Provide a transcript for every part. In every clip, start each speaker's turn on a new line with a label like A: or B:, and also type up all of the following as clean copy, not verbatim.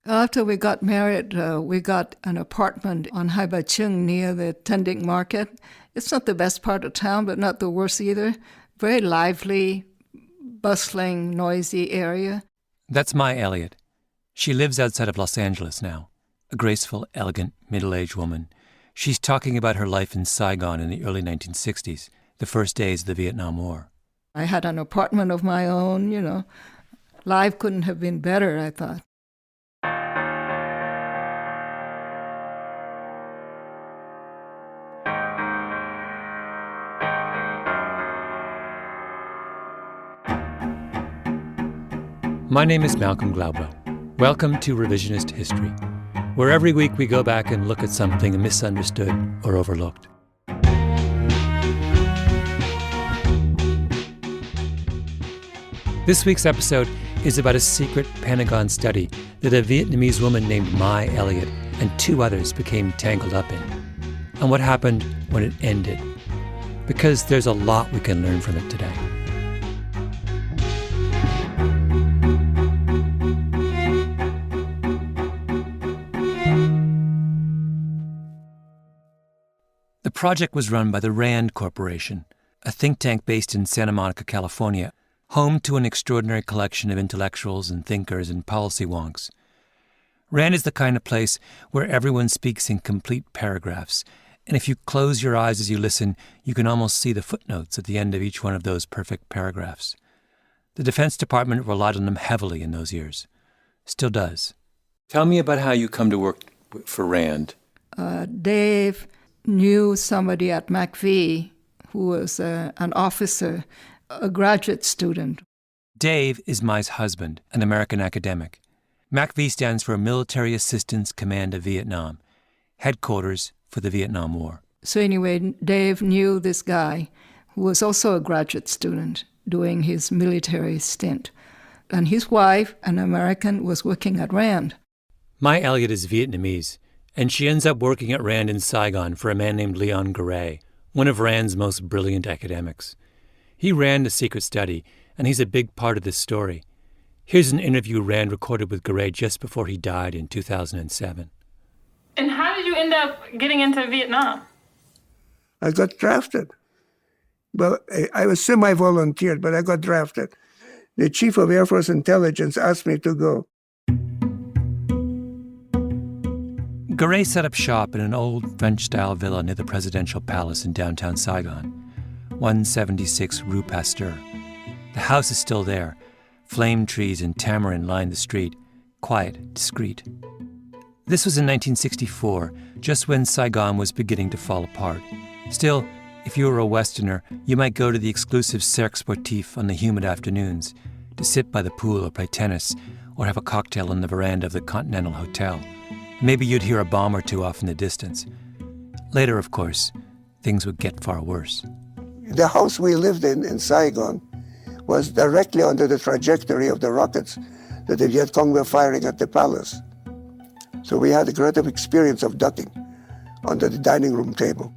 A: After we got married, we got an apartment on Hai Ba Chung near the Tending Market. It's not the best part of town, but not the worst either. Very lively, bustling, noisy area.
B: That's Mai Elliott. She lives outside of Los Angeles now, a graceful, elegant, middle-aged woman. She's talking about her life in Saigon in the early 1960s, the first days of the Vietnam War.
A: I had an apartment of my own, you know. Life couldn't have been better, I thought.
B: My name is Malcolm Gladwell. Welcome to Revisionist History, where every week we go back and look at something misunderstood or overlooked. This week's episode is about a secret Pentagon study that a Vietnamese woman named Mai Elliott and two others became tangled up in, and what happened when it ended. Because there's a lot we can learn from it today. The project was run by the RAND Corporation, a think tank based in Santa Monica, California, home to an extraordinary collection of intellectuals and thinkers and policy wonks. RAND is the kind of place where everyone speaks in complete paragraphs, and if you close your eyes as you listen, you can almost see the footnotes at the end of each one of those perfect paragraphs. The Defense Department relied on them heavily in those years. Still does. Tell me about how you come to work for RAND.
A: Dave knew somebody at McVie who was an officer, a graduate student.
B: Dave is Mai's husband, an American academic. MACV stands for Military Assistance Command of Vietnam, headquarters for the Vietnam War.
A: So anyway, Dave knew this guy who was also a graduate student doing his military stint. And his wife, an American, was working at RAND.
B: Mai Elliott is Vietnamese, and she ends up working at RAND in Saigon for a man named Leon Garay, one of RAND's most brilliant academics. He ran the secret study, and he's a big part of this story. Here's an interview RAND recorded with Garay just before he died in 2007.
C: And how did you end up getting into Vietnam?
D: I got drafted. Well, I was semi-volunteered, but I got drafted. The Chief of Air Force Intelligence asked me to go.
B: Garay set up shop in an old French-style villa near the presidential palace in downtown Saigon, 176 Rue Pasteur. The house is still there. Flame trees and tamarind line the street, quiet, discreet. This was in 1964, just when Saigon was beginning to fall apart. Still, if you were a Westerner, you might go to the exclusive Cercle Sportif on the humid afternoons to sit by the pool or play tennis or have a cocktail on the veranda of the Continental Hotel. Maybe you'd hear a bomb or two off in the distance. Later, of course, things would get far worse.
D: The house we lived in Saigon, was directly under the trajectory of the rockets that the Viet Cong were firing at the palace. So we had a great experience of ducking under the dining room table.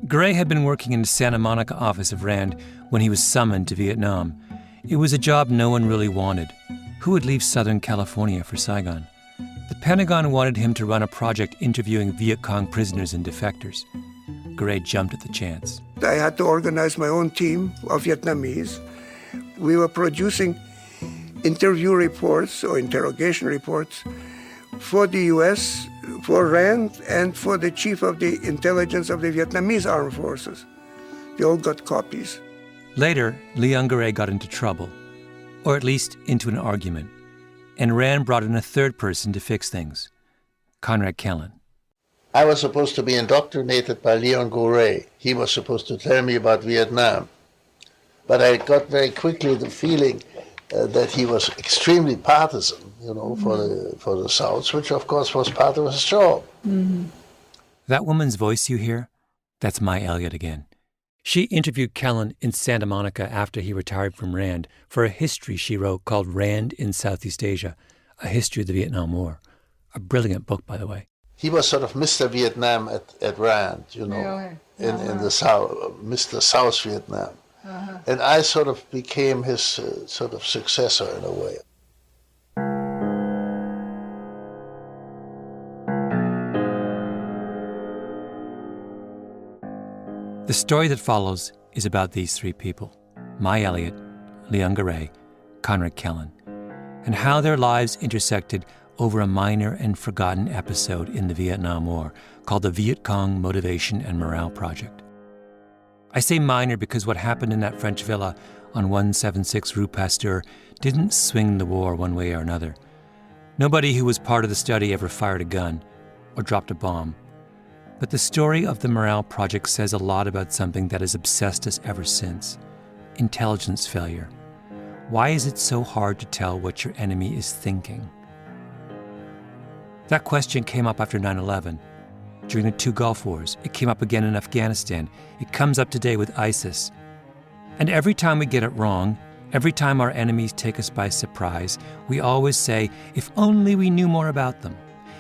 B: Garay had been working in the Santa Monica office of RAND when he was summoned to Vietnam. It was a job no one really wanted. Who would leave Southern California for Saigon? The Pentagon wanted him to run a project interviewing Viet Cong prisoners and defectors. Garay jumped at the chance.
D: I had to organize my own team of Vietnamese. We were producing interview reports or interrogation reports for the U.S., for RAND, and for the chief of the intelligence of the Vietnamese armed forces. They all got copies.
B: Later, Leon Garay got into trouble, or at least into an argument, and RAND brought in a third person to fix things, Conrad Kellen.
E: I was supposed to be indoctrinated by Leon Garay. He was supposed to tell me about Vietnam. But I got very quickly the feeling that he was extremely partisan, for the South, which of course was part of his job.
A: Mm-hmm.
B: That woman's voice you hear, that's Mai Elliott again. She interviewed Kellen in Santa Monica after he retired from RAND for a history she wrote called RAND in Southeast Asia, A History of the Vietnam War. A brilliant book, by the way.
E: He was sort of Mr. Vietnam at RAND,
A: Really?
E: in the South, Mr. South Vietnam.
A: Uh-huh.
E: And I sort of became his sort of successor in a way.
B: The story that follows is about these three people, Mai Elliott, Leon Garay, Conrad Kellen, and how their lives intersected over a minor and forgotten episode in the Vietnam War called the Viet Cong Motivation and Morale Project. I say minor because what happened in that French villa on 176 Rue Pasteur didn't swing the war one way or another. Nobody who was part of the study ever fired a gun or dropped a bomb. But the story of the Morale Project says a lot about something that has obsessed us ever since: intelligence failure. Why is it so hard to tell what your enemy is thinking? That question came up after 9/11. During the two Gulf Wars, it came up again in Afghanistan. It comes up today with ISIS. And every time we get it wrong, every time our enemies take us by surprise, we always say, if only we knew more about them.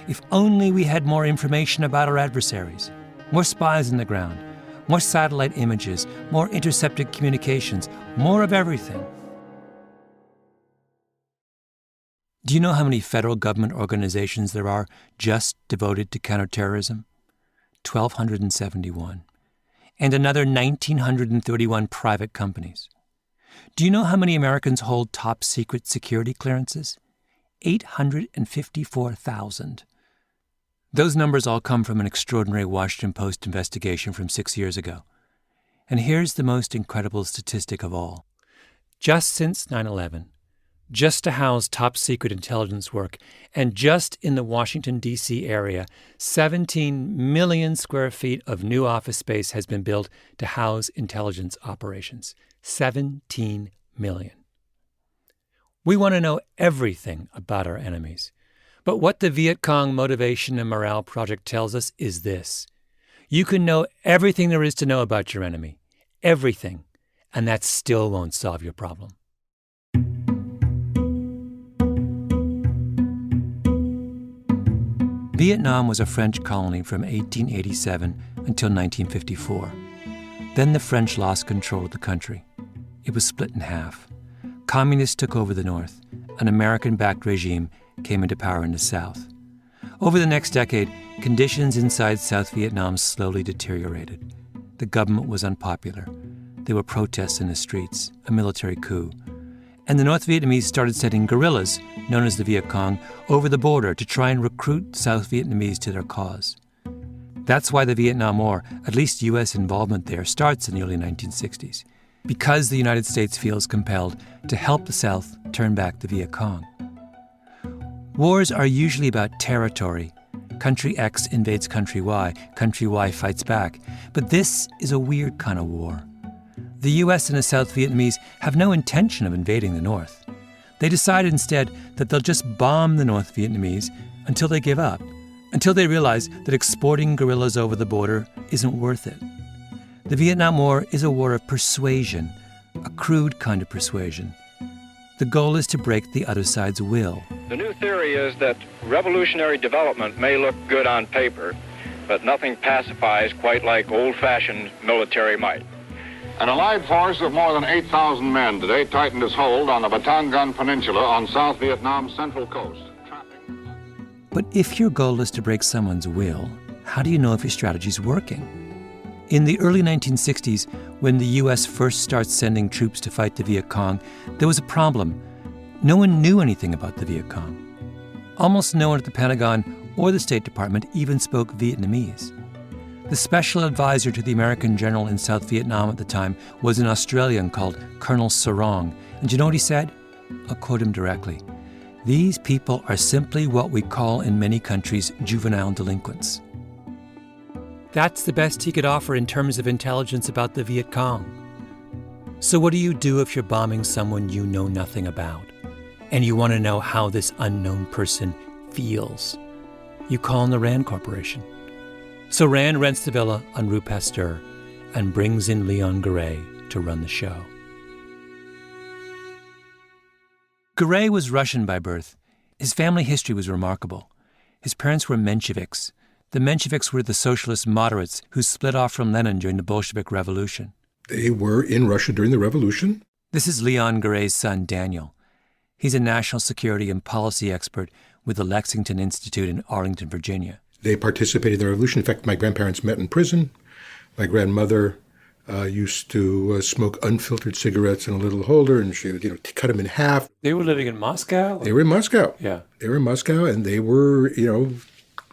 B: If only we had more information about our adversaries. More spies on the ground, more satellite images, more intercepted communications, more of everything. Do you know how many federal government organizations there are just devoted to counterterrorism? 1,271. And another 1,931 private companies. Do you know how many Americans hold top-secret security clearances? 854,000. Those numbers all come from an extraordinary Washington Post investigation from 6 years ago. And here's the most incredible statistic of all. Just since 9/11, just to house top-secret intelligence work, and just in the Washington, D.C. area, 17 million square feet of new office space has been built to house intelligence operations. 17 million. We want to know everything about our enemies. But what the Viet Cong Motivation and Morale Project tells us is this: you can know everything there is to know about your enemy. Everything. And that still won't solve your problem. Vietnam was a French colony from 1887 until 1954. Then the French lost control of the country. It was split in half. Communists took over the north. An American-backed regime came into power in the south. Over the next decade, conditions inside South Vietnam slowly deteriorated. The government was unpopular. There were protests in the streets, a military coup. And the North Vietnamese started sending guerrillas, known as the Viet Cong, over the border to try and recruit South Vietnamese to their cause. That's why the Vietnam War, at least U.S. involvement there, starts in the early 1960s, because the United States feels compelled to help the South turn back the Viet Cong. Wars are usually about territory. Country X invades country Y, country Y fights back. But this is a weird kind of war. The U.S. and the South Vietnamese have no intention of invading the North. They decide instead that they'll just bomb the North Vietnamese until they give up, until they realize that exporting guerrillas over the border isn't worth it. The Vietnam War is a war of persuasion, a crude kind of persuasion. The goal is to break the other side's will.
F: The new theory is that revolutionary development may look good on paper, but nothing pacifies quite like old-fashioned military might.
G: An allied force of more than 8,000 men today tightened its hold on the Batangan Peninsula on South Vietnam's central coast.
B: But if your goal is to break someone's will, how do you know if your strategy's working? In the early 1960s, when the U.S. first starts sending troops to fight the Viet Cong, there was a problem. No one knew anything about the Viet Cong. Almost no one at the Pentagon or the State Department even spoke Vietnamese. The special advisor to the American general in South Vietnam at the time was an Australian called Colonel Sarong. And you know what he said? I'll quote him directly. "These people are simply what we call in many countries juvenile delinquents." That's the best he could offer in terms of intelligence about the Viet Cong. So what do you do if you're bombing someone you know nothing about, and you want to know how this unknown person feels? You call in the Rand Corporation. So Rand rents the villa on Rue Pasteur and brings in Leon Garay to run the show. Garay was Russian by birth. His family history was remarkable. His parents were Mensheviks. The Mensheviks were the socialist moderates who split off from Lenin during the Bolshevik Revolution.
H: They were in Russia during the revolution.
B: This is Leon Garay's son, Daniel. He's a national security and policy expert with the Lexington Institute in Arlington, Virginia.
H: They participated in the revolution. In fact, my grandparents met in prison. My grandmother used to smoke unfiltered cigarettes in a little holder, and she would, cut them in half.
B: They were living in Moscow?
H: They were in Moscow.
B: Yeah.
H: They were in Moscow, and they were,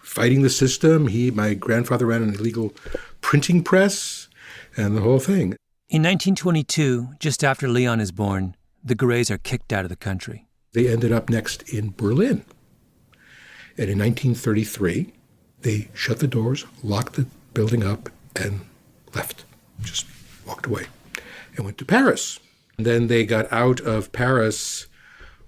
H: fighting the system. My grandfather ran an illegal printing press and the whole thing.
B: In 1922, just after Leon is born, the Greys are kicked out of the country.
H: They ended up next in Berlin. And in 1933, they shut the doors, locked the building up, and left. Just walked away and went to Paris. And then they got out of Paris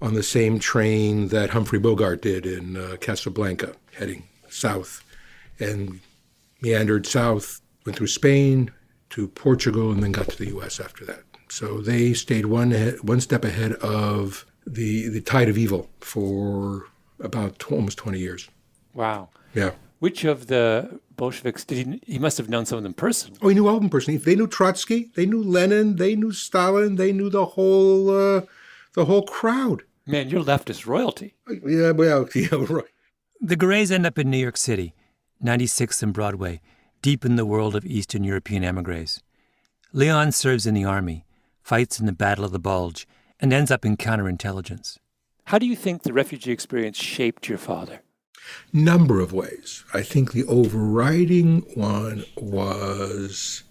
H: on the same train that Humphrey Bogart did in Casablanca, heading south, and meandered south, went through Spain to Portugal, and then got to the U.S. after that. So they stayed one step ahead of the tide of evil for about almost 20 years.
B: Wow.
H: Yeah.
B: Which of the Bolsheviks he must have known some of them personally?
H: Oh, he knew all of them personally. They knew Trotsky, they knew Lenin, they knew Stalin, they knew the whole crowd.
B: Man, you're leftist royalty.
H: Yeah, well, yeah, right.
B: The Greys end up in New York City, 96th and Broadway, deep in the world of Eastern European emigres. Leon serves in the army, fights in the Battle of the Bulge, and ends up in counterintelligence. How do you think the refugee experience shaped your father?
H: Number of ways. I think the overriding one was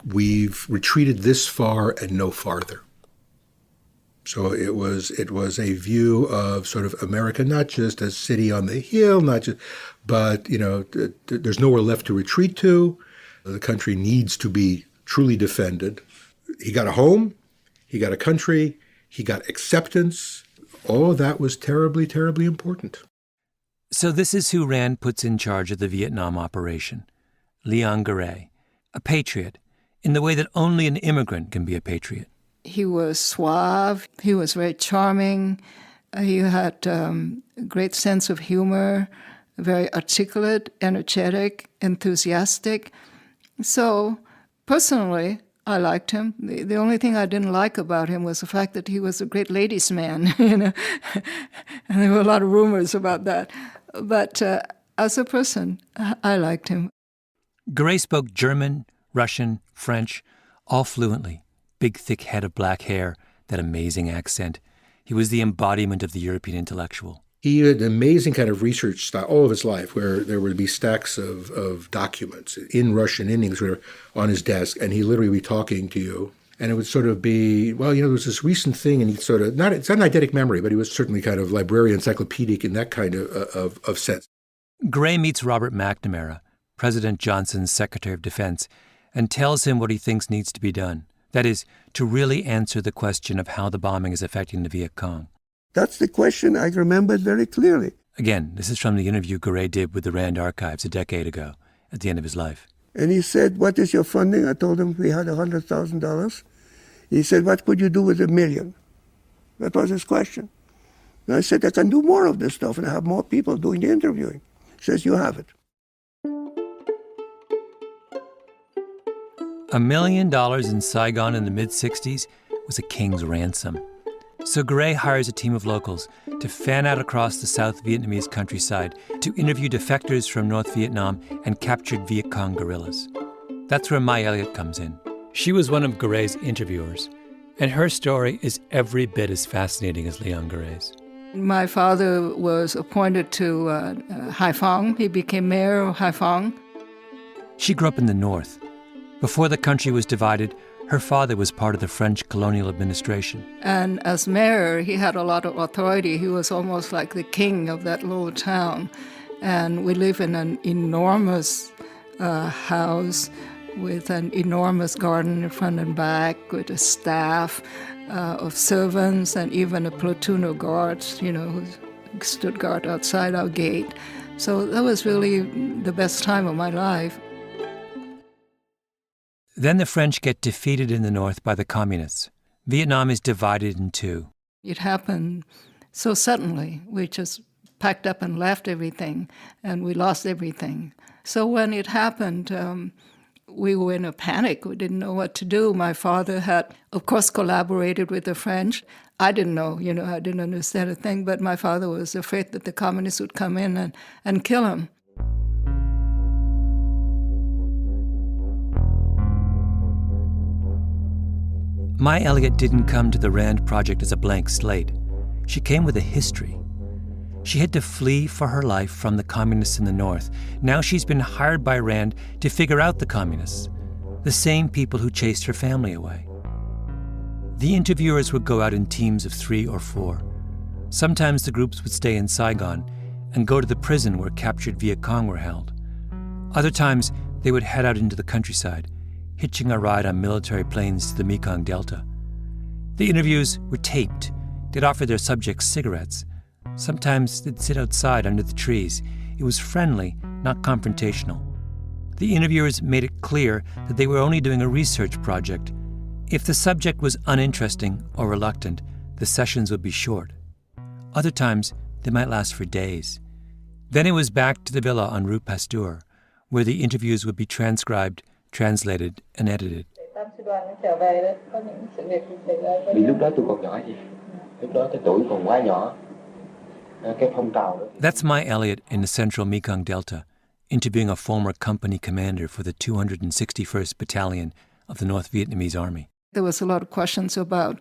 H: we've retreated this far and no farther. So it was a view of sort of America, not just a city on the hill, but there's nowhere left to retreat to. The country needs to be truly defended. He got a home, he got a country, he got acceptance. All of that was terribly, terribly important.
B: So this is who Rand puts in charge of the Vietnam operation, Leon Garay, a patriot, in the way that only an immigrant can be a patriot.
A: He was suave. He was very charming. He had a great sense of humor, very articulate, energetic, enthusiastic. So personally, I liked him. The only thing I didn't like about him was the fact that he was a great ladies' man, and there were a lot of rumors about that. But as a person, I liked him.
B: Garay spoke German, Russian, French, all fluently. Big, thick head of black hair, that amazing accent. He was the embodiment of the European intellectual.
H: He had an amazing kind of research style all of his life, where there would be stacks of documents in Russian, in English, on his desk, and he'd literally be talking to you. And it would sort of be, there was this recent thing, and he'd sort of, it's not an eidetic memory, but he was certainly kind of librarian, encyclopedic in that kind of sense.
B: Garay meets Robert McNamara, President Johnson's Secretary of Defense, and tells him what he thinks needs to be done. That is, to really answer the question of how the bombing is affecting the Viet Cong.
D: That's the question I remembered very clearly.
B: Again, this is from the interview Garay did with the Rand Archives a decade ago, at the end of his life.
D: And he said, "What is your funding?" I told him we had $100,000. He said, "What could you do with $1 million?" That was his question. And I said, "I can do more of this stuff and I have more people doing the interviewing." He says, "You have it."
B: $1 million in Saigon in the mid-'60s was a king's ransom. So Garay hires a team of locals to fan out across the South Vietnamese countryside to interview defectors from North Vietnam and captured Viet Cong guerrillas. That's where Mai Elliott comes in. She was one of Garay's interviewers, and her story is every bit as fascinating as Leon Garay's.
A: My father was appointed to Haiphong. He became mayor of Haiphong.
B: She grew up in the north. Before the country was divided, her father was part of the French colonial administration.
A: And as mayor, he had a lot of authority. He was almost like the king of that little town. And we live in an enormous house with an enormous garden in front and back, with a staff of servants and even a platoon of guards, who stood guard outside our gate. So that was really the best time of my life.
B: Then the French get defeated in the north by the communists. Vietnam is divided in two.
A: It happened so suddenly. We just packed up and left everything, and we lost everything. So when it happened, we were in a panic. We didn't know what to do. My father had, of course, collaborated with the French. I didn't know, I didn't understand a thing, but my father was afraid that the communists would come in and kill him.
B: Mai Elliott didn't come to the RAND project as a blank slate. She came with a history. She had to flee for her life from the communists in the North. Now she's been hired by RAND to figure out the communists, the same people who chased her family away. The interviewers would go out in teams of 3 or 4. Sometimes the groups would stay in Saigon and go to the prison where captured Viet Cong were held. Other times, they would head out into the countryside, hitching a ride on military planes to the Mekong Delta. The interviews were taped. They'd offer their subjects cigarettes. Sometimes they'd sit outside under the trees. It was friendly, not confrontational. The interviewers made it clear that they were only doing a research project. If the subject was uninteresting or reluctant, the sessions would be short. Other times, they might last for days. Then it was back to the villa on Rue Pasteur, where the interviews would be transcribed, translated, and edited. That's Mai Elliott in the central Mekong Delta, interviewing a former company commander for the 261st Battalion of the North Vietnamese Army.
A: There was a lot of questions about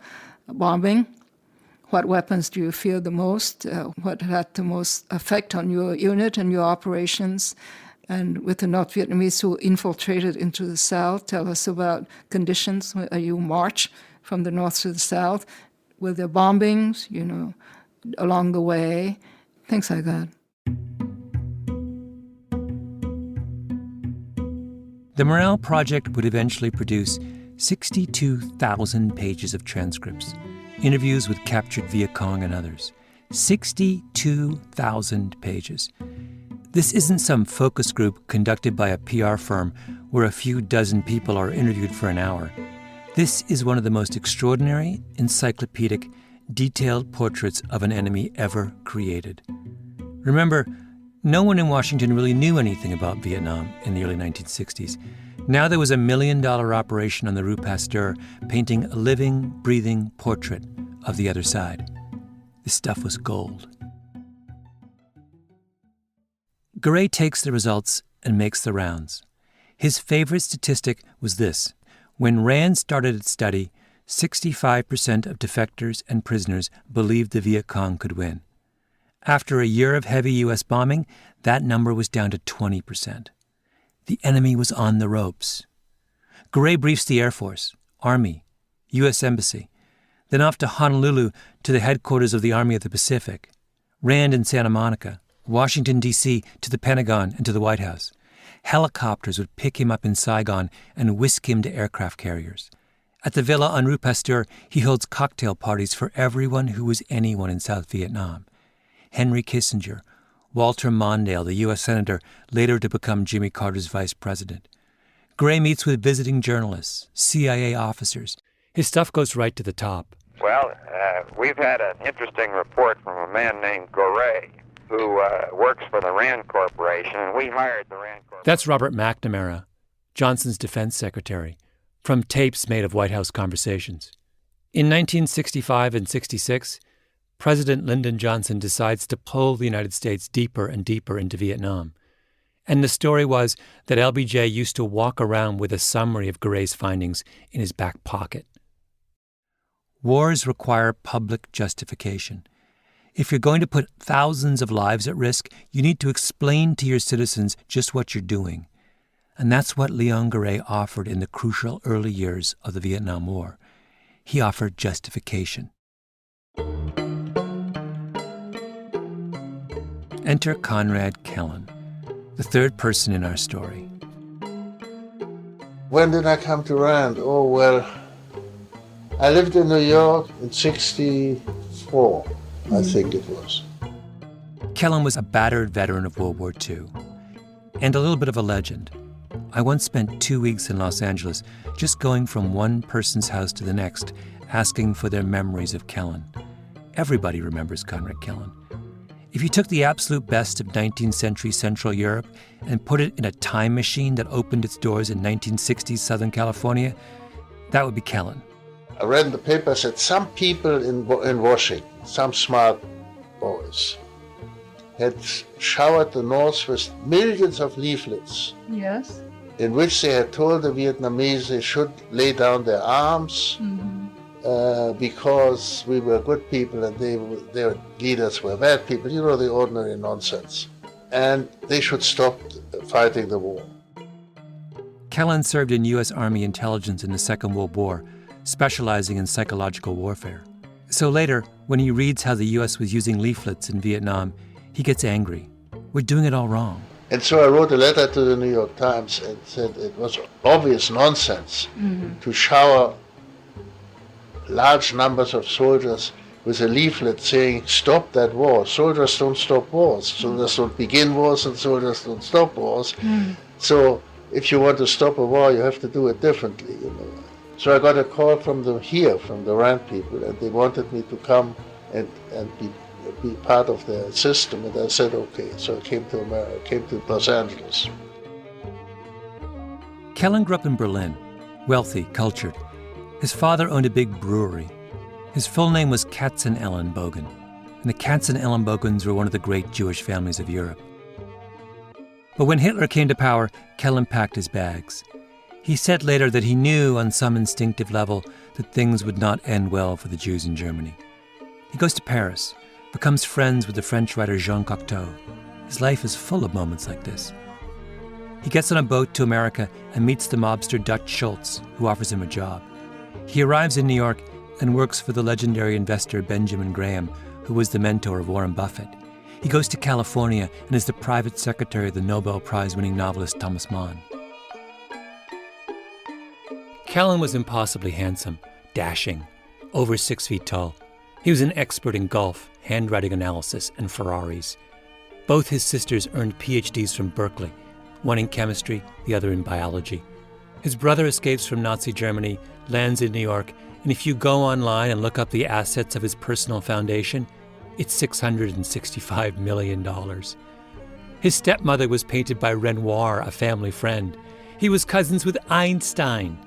A: bombing. What weapons do you fear the most? What had the most effect on your unit and your operations? And with the North Vietnamese who infiltrated into the South, tell us about conditions when you march from the North to the South. Were there bombings, along the way? Things like that.
B: The Morale Project would eventually produce 62,000 pages of transcripts, interviews with captured Viet Cong and others. 62,000 pages. This isn't some focus group conducted by a PR firm where a few dozen people are interviewed for an hour. This is one of the most extraordinary, encyclopedic, detailed portraits of an enemy ever created. Remember, no one in Washington really knew anything about Vietnam in the early 1960s. Now there was a $1 million operation on the Rue Pasteur painting a living, breathing portrait of the other side. This stuff was gold. Garay takes the results and makes the rounds. His favorite statistic was this. When RAND started its study, 65% of defectors and prisoners believed the Viet Cong could win. After a year of heavy U.S. bombing, that number was down to 20%. The enemy was on the ropes. Garay briefs the Air Force, Army, U.S. Embassy, then off to Honolulu to the headquarters of the Army of the Pacific, RAND in Santa Monica, Washington, D.C., to the Pentagon and to the White House. Helicopters would pick him up in Saigon and whisk him to aircraft carriers. At the villa on Rue Pasteur, he holds cocktail parties for everyone who was anyone in South Vietnam. Henry Kissinger, Walter Mondale, the U.S. Senator, later to become Jimmy Carter's vice president. Garay meets with visiting journalists, CIA officers. His stuff goes right to the top.
I: Well, we've had an interesting report from a man named Garay, who works for the RAND Corporation, and we hired the RAND Corporation.
B: That's Robert McNamara, Johnson's defense secretary, from tapes made of White House conversations. In 1965 and 66, President Lyndon Johnson decides to pull the United States deeper and deeper into Vietnam. And the story was that LBJ used to walk around with a summary of Garay's findings in his back pocket. Wars require public justification. If you're going to put thousands of lives at risk, you need to explain to your citizens just what you're doing. And that's what Leon Garay offered in the crucial early years of the Vietnam War. He offered justification. Enter Conrad Kellen, the third person in our story.
E: When did I come to RAND? Oh, well, I lived in New York in 1964, I think it was.
B: Kellen was a battered veteran of World War II and a little bit of a legend. I once spent 2 weeks in Los Angeles just going from one person's house to the next, asking for their memories of Kellen. Everybody remembers Conrad Kellen. If you took the absolute best of 19th century Central Europe and put it in a time machine that opened its doors in 1960s Southern California, that would be Kellen.
E: I read in the papers that some people in Washington, some smart boys, had showered the North with millions of leaflets.
A: Yes.
E: In which they had told the Vietnamese they should lay down their arms because we were good people and their leaders were bad people, you know, the ordinary nonsense. And they should stop fighting the war.
B: Kellen served in U.S. Army intelligence in the Second World War, specializing in psychological warfare. So later, when he reads how the U.S. was using leaflets in Vietnam, he gets angry. We're doing it all wrong.
E: And so I wrote a letter to the New York Times and said it was obvious nonsense to shower large numbers of soldiers with a leaflet saying, stop that war. Soldiers don't stop wars. Soldiers don't begin wars and soldiers don't stop wars. So if you want to stop a war, you have to do it differently, you know. So I got a call from the Rand people, and they wanted me to come and be part of their system, and I said okay. So I came to America, came to Los Angeles.
B: Kellen grew up in Berlin, wealthy, cultured. His father owned a big brewery. His full name was Katzenelnbogen, and the Katzenelnbogens were one of the great Jewish families of Europe. But when Hitler came to power, Kellen packed his bags. He said later that he knew on some instinctive level that things would not end well for the Jews in Germany. He goes to Paris, becomes friends with the French writer Jean Cocteau. His life is full of moments like this. He gets on a boat to America and meets the mobster Dutch Schultz, who offers him a job. He arrives in New York and works for the legendary investor Benjamin Graham, who was the mentor of Warren Buffett. He goes to California and is the private secretary of the Nobel Prize-winning novelist Thomas Mann. Kellen was impossibly handsome, dashing, over 6 feet tall. He was an expert in golf, handwriting analysis, and Ferraris. Both his sisters earned PhDs from Berkeley, one in chemistry, the other in biology. His brother escapes from Nazi Germany, lands in New York, and if you go online and look up the assets of his personal foundation, it's $665 million. His stepmother was painted by Renoir, a family friend. He was cousins with Einstein.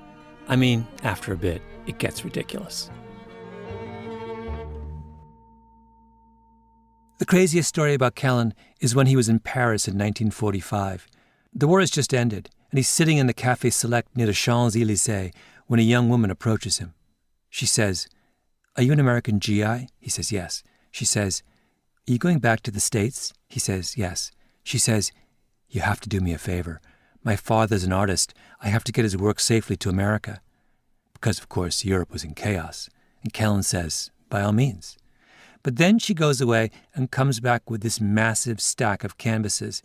B: I mean, after a bit, it gets ridiculous. The craziest story about Kellen is when he was in Paris in 1945. The war has just ended, and he's sitting in the Café Select near the Champs-Élysées when a young woman approaches him. She says, "Are you an American GI?" He says, "Yes." She says, "Are you going back to the States?" He says, "Yes." She says, "You have to do me a favor. My father's an artist. I have to get his work safely to America." Because, of course, Europe was in chaos. And Kellen says, "By all means." But then she goes away and comes back with this massive stack of canvases.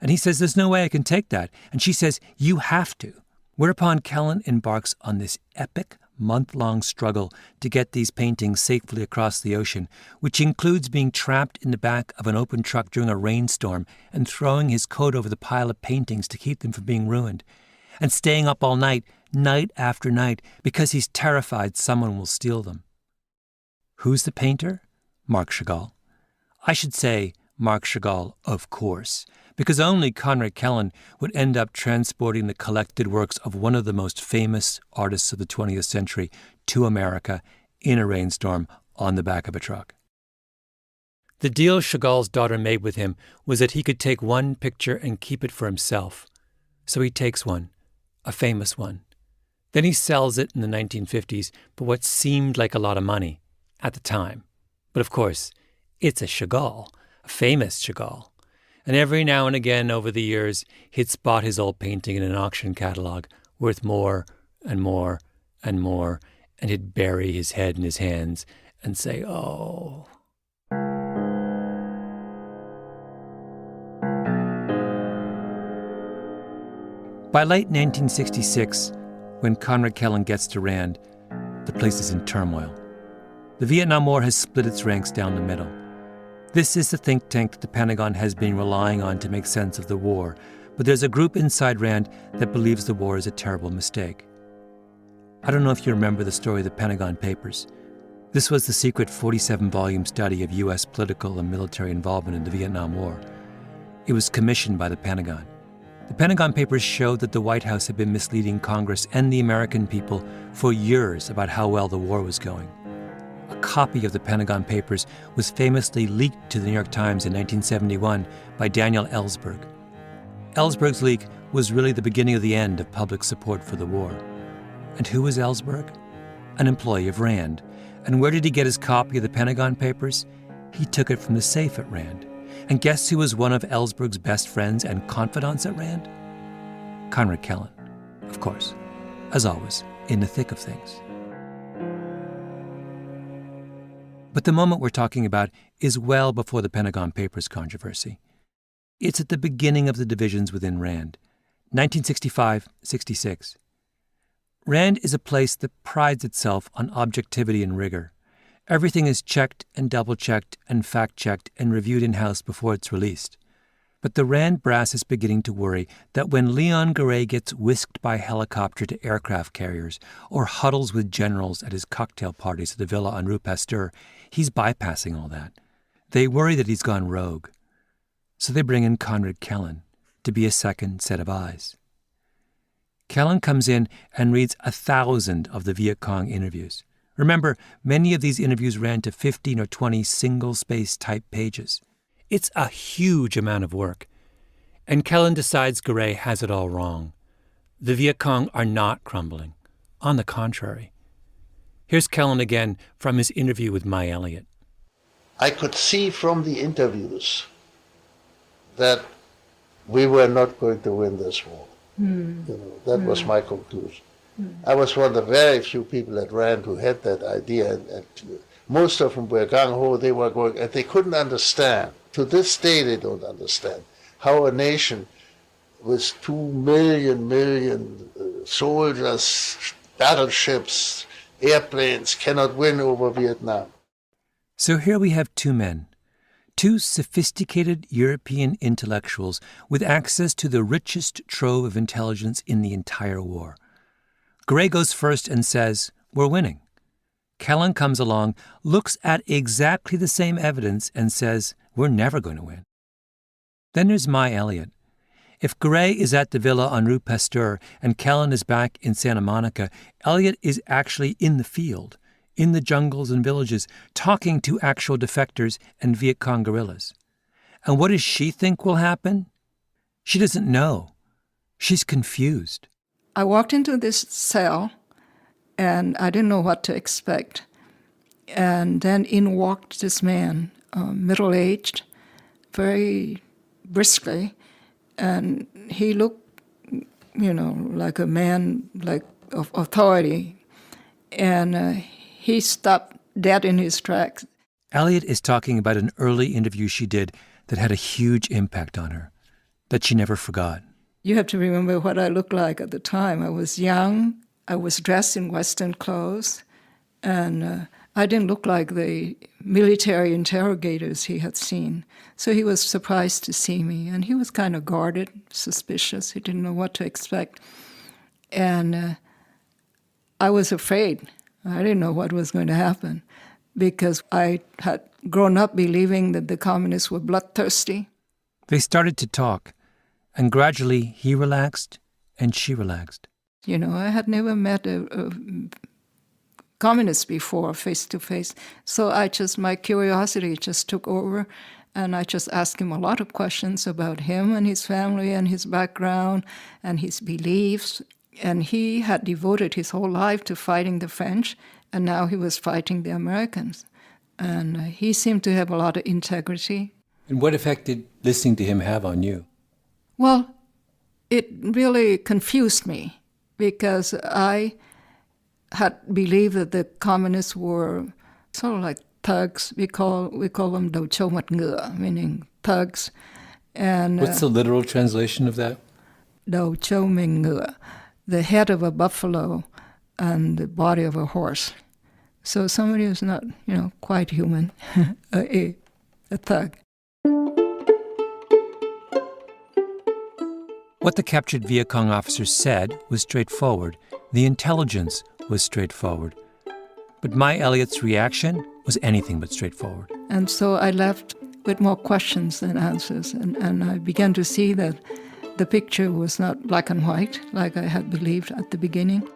B: And he says, "There's no way I can take that." And she says, "You have to." Whereupon Kellen embarks on this epic month-long struggle to get these paintings safely across the ocean, which includes being trapped in the back of an open truck during a rainstorm and throwing his coat over the pile of paintings to keep them from being ruined, and staying up all night, night after night, because he's terrified someone will steal them. Who's the painter? Marc Chagall. I should say Marc Chagall, of course, because only Conrad Kellen would end up transporting the collected works of one of the most famous artists of the 20th century to America in a rainstorm on the back of a truck. The deal Chagall's daughter made with him was that he could take one picture and keep it for himself. So he takes one, a famous one. Then he sells it in the 1950s for what seemed like a lot of money at the time. But of course, it's a Chagall, a famous Chagall. And every now and again over the years, he'd spot his old painting in an auction catalog worth more and more and more, and he'd bury his head in his hands and say, "Oh." By late 1966, when Conrad Kellen gets to Rand, the place is in turmoil. The Vietnam War has split its ranks down the middle. This is the think tank that the Pentagon has been relying on to make sense of the war, but there's a group inside Rand that believes the war is a terrible mistake. I don't know if you remember the story of the Pentagon Papers. This was the secret 47-volume study of U.S. political and military involvement in the Vietnam War. It was commissioned by the Pentagon. The Pentagon Papers showed that the White House had been misleading Congress and the American people for years about how well the war was going. A copy of the Pentagon Papers was famously leaked to the New York Times in 1971 by Daniel Ellsberg. Ellsberg's leak was really the beginning of the end of public support for the war. And who was Ellsberg? an employee of Rand. And where did he get his copy of the Pentagon Papers? He took it from the safe at Rand. And guess who was one of Ellsberg's best friends and confidants at Rand? Conrad Kellen, of course, as always, in the thick of things. But the moment we're talking about is well before the Pentagon Papers controversy. It's at the beginning of the divisions within Rand, 1965-66. Rand is a place that prides itself on objectivity and rigor. Everything is checked and double-checked and fact-checked and reviewed in-house before it's released. But the Rand brass is beginning to worry that when Leon Garay gets whisked by helicopter to aircraft carriers or huddles with generals at his cocktail parties at the villa on Rue Pasteur, he's bypassing all that. They worry that he's gone rogue. So they bring in Conrad Kellen to be a second set of eyes. Kellen comes in and reads 1,000 of the Viet Cong interviews. Remember, many of these interviews ran to 15 or 20 single-space type pages. It's a huge amount of work. And Kellen decides Garay has it all wrong. The Viet Cong are not crumbling. On the contrary. Here's Kellen again from his interview with Mai Elliott.
E: I could see from the interviews that we were not going to win this war. That was my conclusion. I was one of the very few people at Rand who had that idea, and most of them were gung-ho. They were going, and they couldn't understand. To this day, they don't understand how a nation with 2 million soldiers, battleships, airplanes cannot win over Vietnam.
B: So here we have two men. Two sophisticated European intellectuals with access to the richest trove of intelligence in the entire war. Garay goes first and says, "We're winning." Kellen comes along, looks at exactly the same evidence and says, "We're never going to win." Then there's Mai Elliott. If Garay is at the villa on Rue Pasteur and Kellen is back in Santa Monica, Elliott is actually in the field, in the jungles and villages, talking to actual defectors and Viet Cong guerrillas. And what does she think will happen? She doesn't know. She's confused.
A: I walked into this cell, and I didn't know what to expect. And then in walked this man, middle-aged, very briskly, and he looked, like a man of authority. And he stopped dead in his tracks.
B: Elliott is talking about an early interview she did that had a huge impact on her, that she never forgot.
A: You have to remember what I looked like at the time. I was young, I was dressed in Western clothes, and I didn't look like the military interrogators he had seen. So he was surprised to see me, and he was kind of guarded, suspicious. He didn't know what to expect. And I was afraid. I didn't know what was going to happen because I had grown up believing that the communists were bloodthirsty.
B: They started to talk, and gradually he relaxed and she relaxed.
A: I had never met a communist before, face to face. So my curiosity just took over, and I just asked him a lot of questions about him and his family and his background and his beliefs. And he had devoted his whole life to fighting the French, and now he was fighting the Americans. And he seemed to have a lot of integrity.
B: And what effect did listening to him have on you?
A: Well, it really confused me because I had believed that the communists were sort of like thugs. We call them đầu châu mặt ngựa, meaning thugs. And
B: what's the literal translation of that?
A: Đầu châu mình ngựa, the head of a buffalo and the body of a horse. So somebody who's not, quite human, a thug.
B: What the captured Viet Cong officers said was straightforward. The intelligence was straightforward. But Mai Elliott's reaction was anything but straightforward.
A: And so I left with more questions than answers, and I began to see that the picture was not black and white like I had believed at the beginning.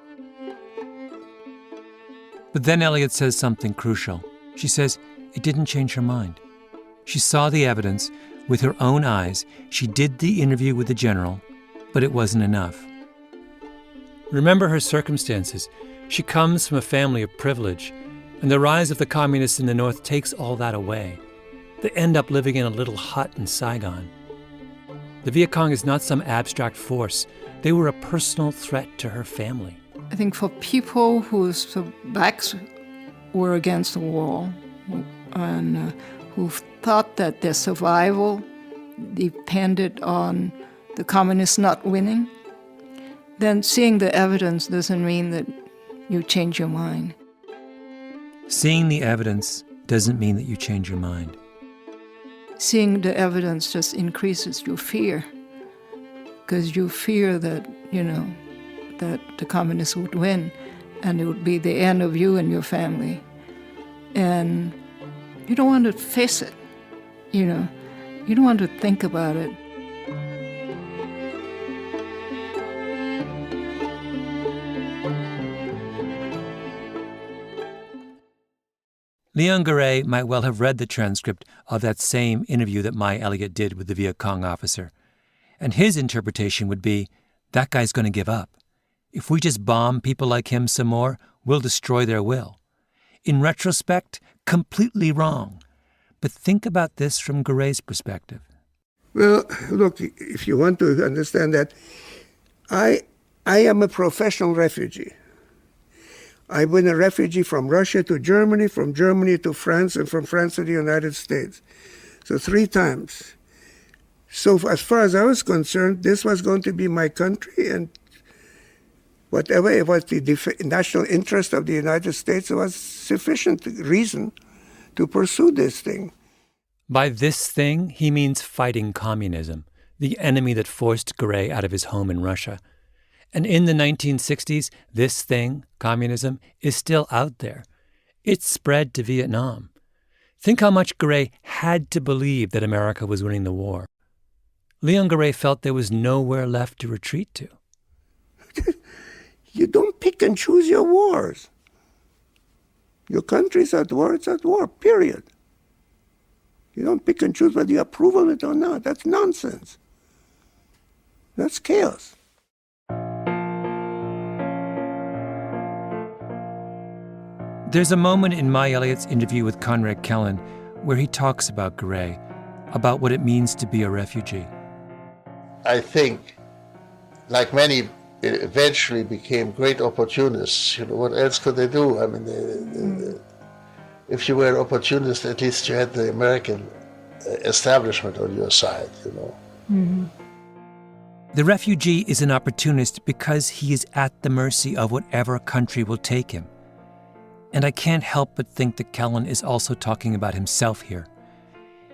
B: But then Elliott says something crucial. She says it didn't change her mind. She saw the evidence with her own eyes. She did the interview with the general, but it wasn't enough. Remember her circumstances. She comes from a family of privilege, and the rise of the communists in the North takes all that away. They end up living in a little hut in Saigon. The Viet Cong is not some abstract force. They were a personal threat to her family.
A: I think for people whose backs were against the wall and who thought that their survival depended on the communists not winning, then seeing the evidence doesn't mean that you change your mind.
B: Seeing the evidence doesn't mean that you change your mind.
A: Seeing the evidence just increases your fear, because you fear that, that the communists would win and it would be the end of you and your family. And you don't want to face it, you don't want to think about it.
B: Leon Garay might well have read the transcript of that same interview that Mai Elliott did with the Viet Cong officer. And his interpretation would be, that guy's going to give up. If we just bomb people like him some more, we'll destroy their will. In retrospect, completely wrong. But think about this from Garay's perspective.
D: Well, look, if you want to understand that, I am a professional refugee. I've been a refugee from Russia to Germany, from Germany to France, and from France to the United States. So 3 times. So as far as I was concerned, this was going to be my country, and whatever it was the national interest of the United States, was sufficient reason to pursue this thing.
B: By this thing, he means fighting communism, the enemy that forced Garay out of his home in Russia. And in the 1960s, this thing, communism, is still out there. It's spread to Vietnam. Think how much Garay had to believe that America was winning the war. Leon Garay felt there was nowhere left to retreat to.
D: You don't pick and choose your wars. Your country's at war, it's at war, period. You don't pick and choose whether you approve of it or not. That's nonsense. That's chaos.
B: There's a moment in Mai Elliott's interview with Conrad Kellen where he talks about Garay, about what it means to be a refugee.
E: I think, like many, eventually became great opportunists. What else could they do? I mean, if you were an opportunist, at least you had the American establishment on your side,
A: Mm-hmm.
B: The refugee is an opportunist because he is at the mercy of whatever country will take him. And I can't help but think that Kellen is also talking about himself here.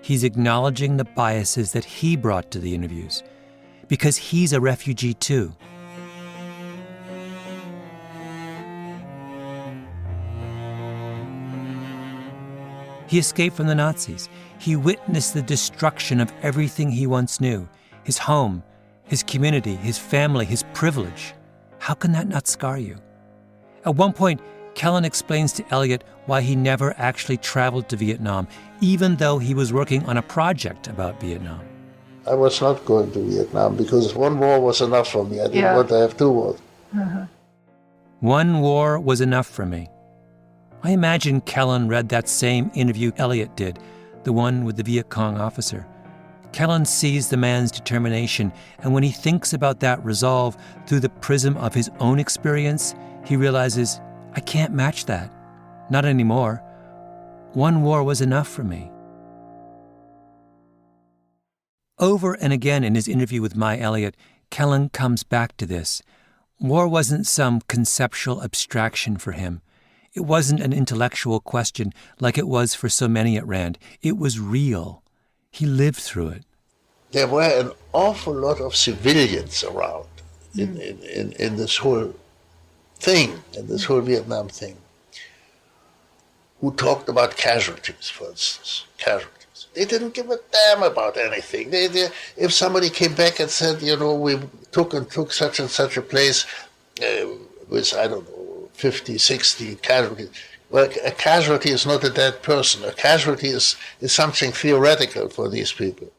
B: He's acknowledging the biases that he brought to the interviews, because he's a refugee too. He escaped from the Nazis. He witnessed the destruction of everything he once knew, his home, his community, his family, his privilege. How can that not scar you? At one point, Kellen explains to Elliott why he never actually traveled to Vietnam, even though he was working on a project about Vietnam.
E: I was not going to Vietnam because one war was enough for me. I didn't want to have 2 wars.
A: Uh-huh.
B: One war was enough for me. I imagine Kellen read that same interview Elliott did, the one with the Viet Cong officer. Kellen sees the man's determination, and when he thinks about that resolve through the prism of his own experience, he realizes, I can't match that. Not anymore. One war was enough for me. Over and again in his interview with Mai Elliott, Kellen comes back to this. War wasn't some conceptual abstraction for him. It wasn't an intellectual question like it was for so many at Rand. It was real. He lived through it.
E: There were an awful lot of civilians around in this whole thing, in this whole Vietnam thing, who talked about casualties, for instance, casualties. They didn't give a damn about anything. If somebody came back and said, we took such and such a place with, 50, 60 casualties. Well, a casualty is not a dead person. A casualty is something theoretical for these people.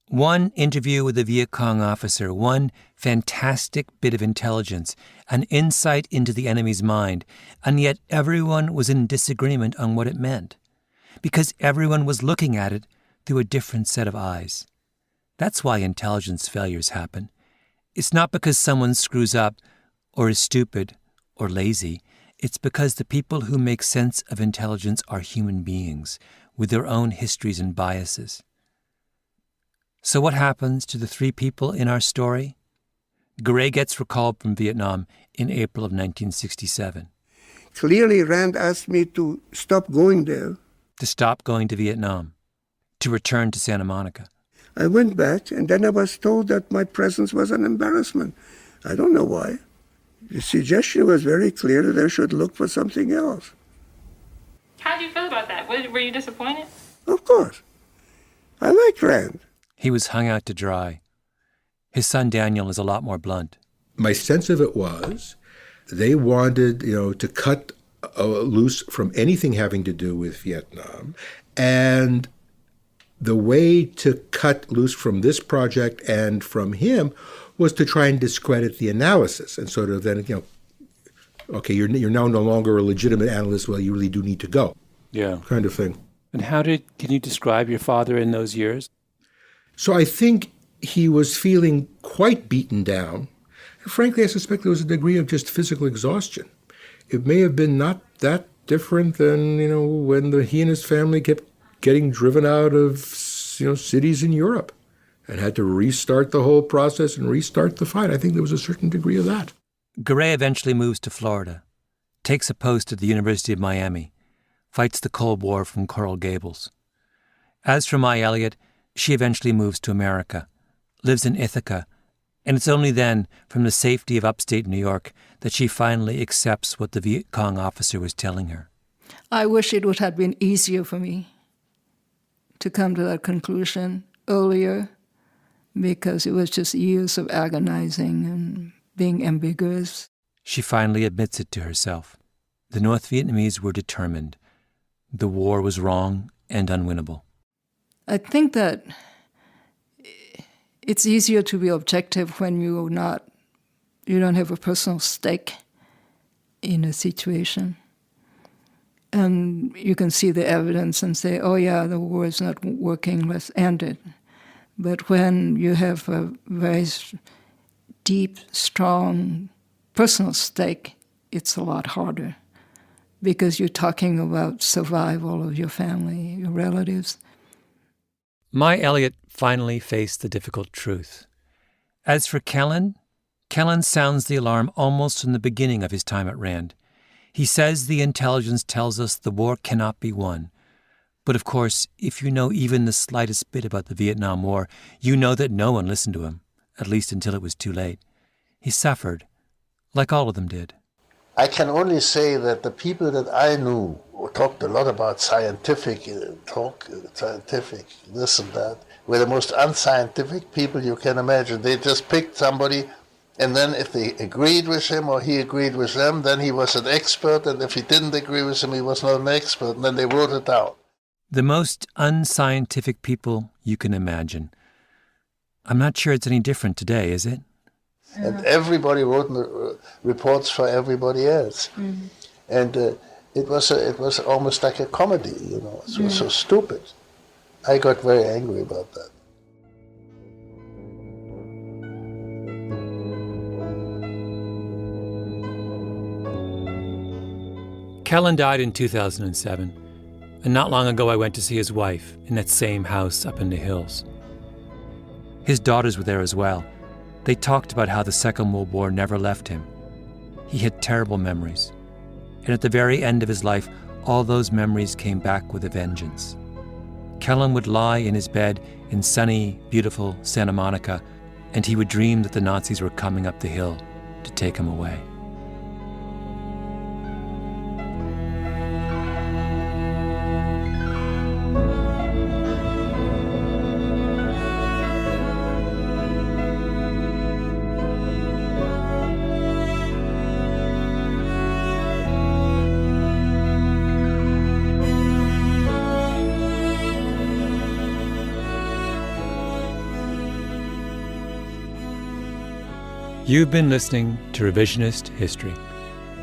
B: One interview with a Viet Cong officer, one fantastic bit of intelligence, an insight into the enemy's mind, and yet everyone was in disagreement on what it meant, because everyone was looking at it through a different set of eyes. That's why intelligence failures happen. It's not because someone screws up or is stupid or lazy. It's because the people who make sense of intelligence are human beings with their own histories and biases. So what happens to the three people in our story? Garay gets recalled from Vietnam in April of 1967.
D: Clearly, Rand asked me to stop going there.
B: To stop going to Vietnam. To return to Santa Monica.
D: I went back, and then I was told that my presence was an embarrassment. I don't know why. The suggestion was very clear that I should look for something else.
C: How do you feel about that? Were you disappointed?
D: Of course. I like Rand.
B: He was hung out to dry. His son Daniel is a lot more blunt.
H: My sense of it was they wanted, to cut loose from anything having to do with Vietnam. And the way to cut loose from this project and from him was to try and discredit the analysis and sort of then, okay, you're now no longer a legitimate analyst, well, you really do need to go.
B: Yeah.
H: Kind of thing.
B: And can you describe your father in those years?
H: So I think he was feeling quite beaten down. And frankly, I suspect there was a degree of just physical exhaustion. It may have been not that different than, when he and his family kept getting driven out of, cities in Europe and had to restart the whole process and restart the fight. I think there was a certain degree of that.
B: Garay eventually moves to Florida, takes a post at the University of Miami, fights the Cold War from Coral Gables. As for Mai Elliott, she eventually moves to America, lives in Ithaca, and it's only then, from the safety of upstate New York, that she finally accepts what the Viet Cong officer was telling her.
A: I wish it would have been easier for me to come to that conclusion earlier, because it was just years of agonizing and being ambiguous.
B: She finally admits it to herself. The North Vietnamese were determined. The war was wrong and unwinnable.
A: I think that it's easier to be objective when you don't have a personal stake in a situation. And you can see the evidence and say, oh yeah, the war is not working, let's end it. But when you have a very deep, strong personal stake, it's a lot harder because you're talking about survival of your family, your relatives.
B: Mai Elliott finally faced the difficult truth. As for Kellen sounds the alarm almost from the beginning of his time at Rand. He says the intelligence tells us the war cannot be won. But of course, if you know even the slightest bit about the Vietnam War, you know that no one listened to him, at least until it was too late. He suffered, like all of them did.
E: I can only say that the people that I knew talked a lot about scientific this and that, were the most unscientific people you can imagine. They just picked somebody, and then if they agreed with him or he agreed with them, then he was an expert, and if he didn't agree with him, he was not an expert, and then they wrote it down.
B: The most unscientific people you can imagine. I'm not sure it's any different today, is it?
E: And everybody wrote reports for everybody else. Mm-hmm. And it was almost like a comedy, It was so stupid. I got very angry about that.
B: Kellen died in 2007, and not long ago I went to see his wife in that same house up in the hills. His daughters were there as well. They talked about how the Second World War never left him. He had terrible memories. And at the very end of his life, all those memories came back with a vengeance. Kellen would lie in his bed in sunny, beautiful Santa Monica, and he would dream that the Nazis were coming up the hill to take him away. You've been listening to Revisionist History.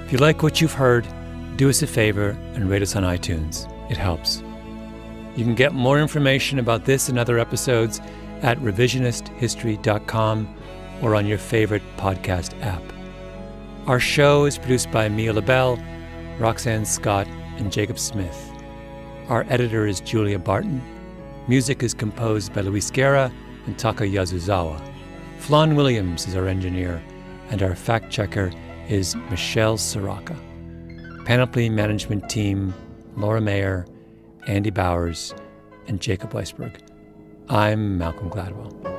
B: If you like what you've heard, do us a favor and rate us on iTunes. It helps. You can get more information about this and other episodes at revisionisthistory.com or on your favorite podcast app. Our show is produced by Mia LaBelle, Roxanne Scott, and Jacob Smith. Our editor is Julia Barton. Music is composed by Luis Guerra and Taka Yazuzawa. Flan Williams is our engineer, and our fact-checker is Michelle Soraka. Panoply Management Team, Laura Mayer, Andy Bowers, and Jacob Weisberg. I'm Malcolm Gladwell.